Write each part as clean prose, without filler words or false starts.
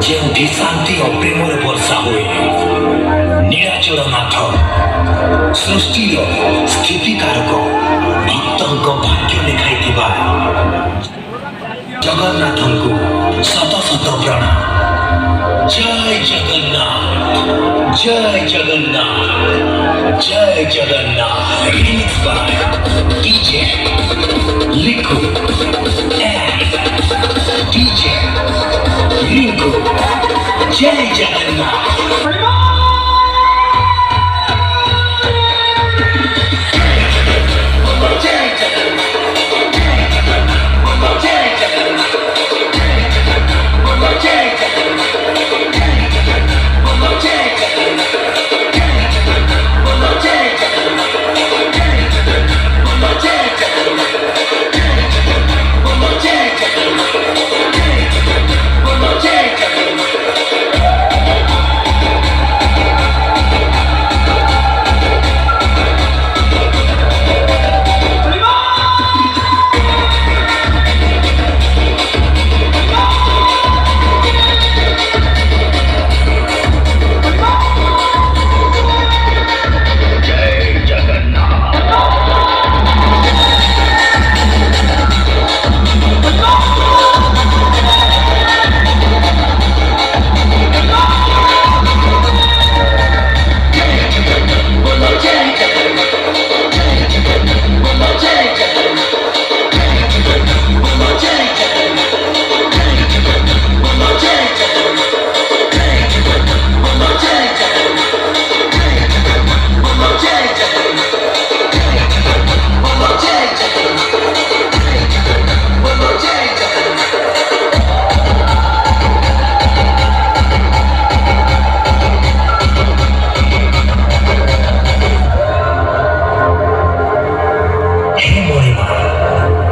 ଯେଉଁଠି ଶାନ୍ତି ଓ ପ୍ରେମର ବର୍ଷା ହୁଏ। ନୀଳାଚଳ ନାଥ ସୃଷ୍ଟିର ସ୍ଥିତିକାରକ ଭକ୍ତଙ୍କ ଭାଗ୍ୟ ଲେଖାଇଥିବା ଜଗନ୍ନାଥଙ୍କୁ ଶତ ଶତ ପ୍ରଣାମ। ଜୟ ଜଗନ୍ନାଥ, ଜୟ ଜଗନ୍ନାଥ, ଜୟ ଜଗନ୍ନାଥ। ରିମିକ୍ସ ବାय DJ लिखो DJ लिखो जय जगन्नाथ।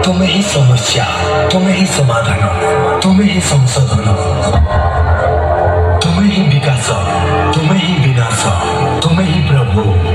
तुम्हें ही समस्या, तुम्हें ही समाधान, तुम्हें ही संशोधन, तुम्हें ही विकास, तुम्हें ही विनाश, तुम्हें ही प्रभु।